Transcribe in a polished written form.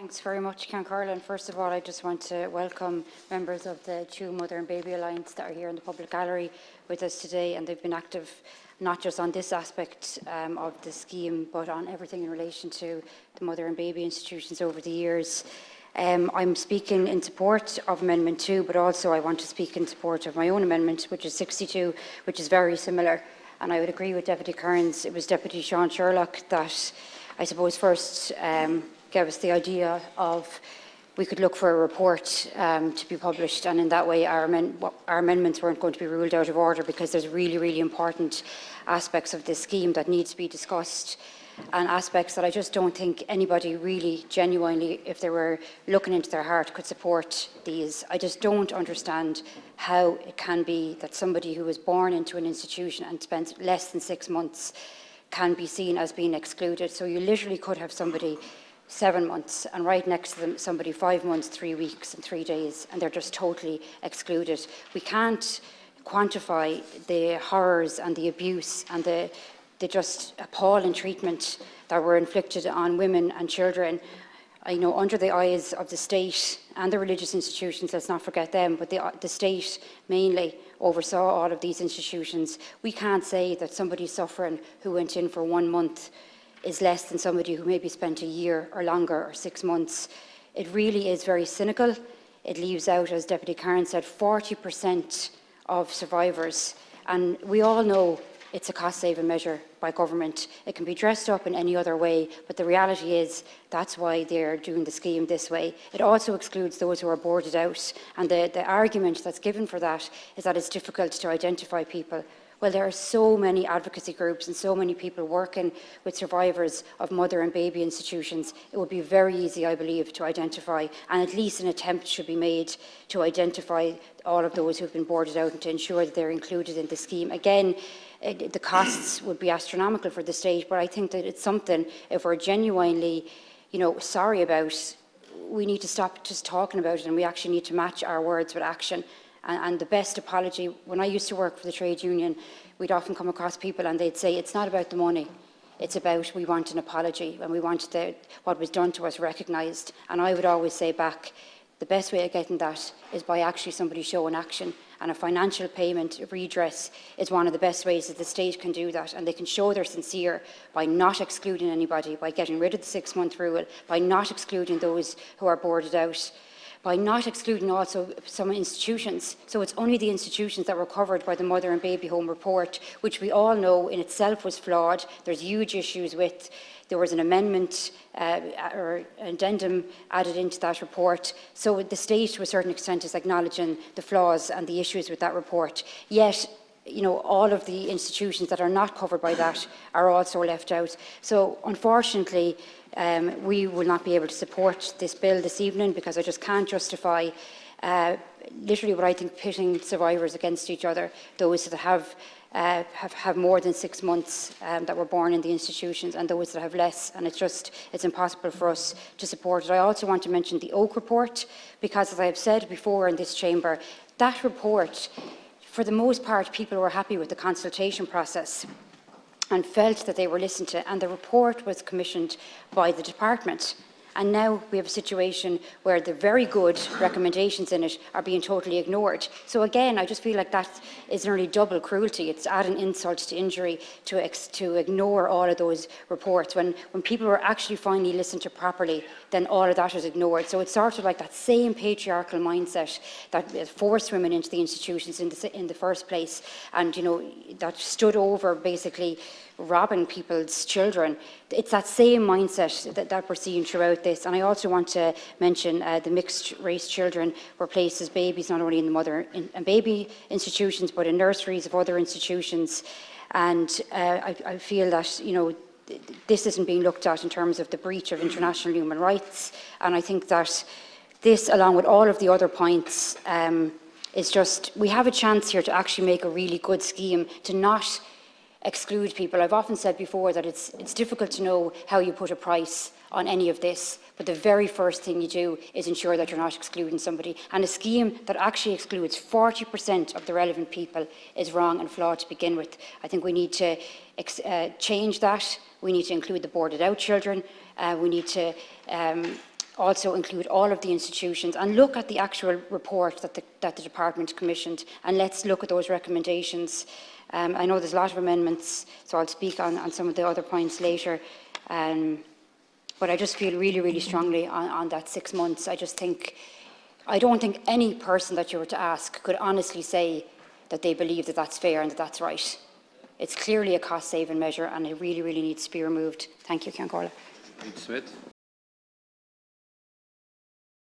Thanks very much, Carolyn. First of all, I just want to welcome members of the Two Mother and Baby Alliance that are here in the public gallery with us today, and they've been active not just on this aspect of the scheme, but on everything in relation to the mother and baby institutions over the years. I'm speaking in support of Amendment 2, but also I want to speak in support of my own amendment, which is 62, which is very similar. And I would agree with Deputy Kearns. It was Deputy Sean Sherlock that I suppose first gave us the idea of we could look for a report to be published, and in that way our amendments weren't going to be ruled out of order, because there's really, really important aspects of this scheme that need to be discussed, and aspects that I just don't think anybody really genuinely, if they were looking into their heart, could support these. I just don't understand how it can be that somebody who was born into an institution and spent less than 6 months can be seen as being excluded. So you literally could have somebody 7 months and right next to them somebody 5 months, 3 weeks and 3 days, and they're just totally excluded. We can't quantify the horrors and the abuse and the just appalling treatment that were inflicted on women and children, I know, under the eyes of the state and the religious institutions. Let's not forget them, but the state mainly oversaw all of these institutions. We can't say that somebody suffering who went in for 1 month is less than somebody who maybe spent a year or longer or 6 months. It really is very cynical. It leaves out, as Deputy Karen said, 40% of survivors. And we all know it's a cost-saving measure by government. It can be dressed up in any other way, but the reality is that's why they're doing the scheme this way. It also excludes those who are boarded out, and the argument that's given for that is that it's difficult to identify people. Well, there are so many advocacy groups and so many people working with survivors of mother and baby institutions. It would be very easy, I believe, to identify, and at least an attempt should be made to identify all of those who've been boarded out and to ensure that they're included in the scheme. Again, the costs would be astronomical for the state, but I think that it's something, if we're genuinely, sorry about, we need to stop just talking about it, and we actually need to match our words with action. And the best apology, when I used to work for the trade union, we'd often come across people and they'd say, it's not about the money, it's about we want an apology and we want what was done to us recognised. And I would always say back, the best way of getting that is by actually somebody showing action, and a financial payment, a redress, is one of the best ways that the state can do that, and they can show they're sincere by not excluding anybody, by getting rid of the 6-month rule, by not excluding those who are boarded out, by not excluding also some institutions. So it's only the institutions that were covered by the Mother and Baby Home report, which we all know in itself was flawed. There's huge issues with. There was an amendment or addendum added into that report. So the state, to a certain extent, is acknowledging the flaws and the issues with that report. Yet, all of the institutions that are not covered by that are also left out. So unfortunately, we will not be able to support this bill this evening, because I just can't justify literally what I think pitting survivors against each other, those that have more than 6 months that were born in the institutions and those that have less, and it's impossible for us to support it. I also want to mention the Oak report, because as I have said before in this chamber, that report, for the most part, people were happy with the consultation process and felt that they were listened to, and the report was commissioned by the department. And now we have a situation where the very good recommendations in it are being totally ignored. So again, I just feel like that is nearly double cruelty. It's adding insult to injury to ignore all of those reports. When people were actually finally listened to properly, then all of that is ignored. So it's sort of like that same patriarchal mindset that forced women into the institutions in the first place, and that stood over basically robbing people's children. It's that same mindset that we're seeing throughout this. And I also want to mention the mixed race children were placed as babies not only in the mother and baby institutions, but in nurseries of other institutions. And I feel that this isn't being looked at in terms of the breach of international human rights. And I think that this, along with all of the other points, is just, we have a chance here to actually make a really good scheme to not exclude people. I've often said before that it's difficult to know how you put a price on any of this, but the very first thing you do is ensure that you're not excluding somebody. And a scheme that actually excludes 40% of the relevant people is wrong and flawed to begin with. I think we need to change that. We need to include the boarded out children. We need to also include all of the institutions and look at the actual report that the department commissioned, and let's look at those recommendations. I know there's a lot of amendments, so I'll speak on some of the other points later. But I just feel really, really strongly on that 6 months. I don't think any person that you were to ask could honestly say that they believe that that's fair and that that's right. It's clearly a cost-saving measure, and it really, really needs to be removed. Thank you, Ceann Comhairle. Smith.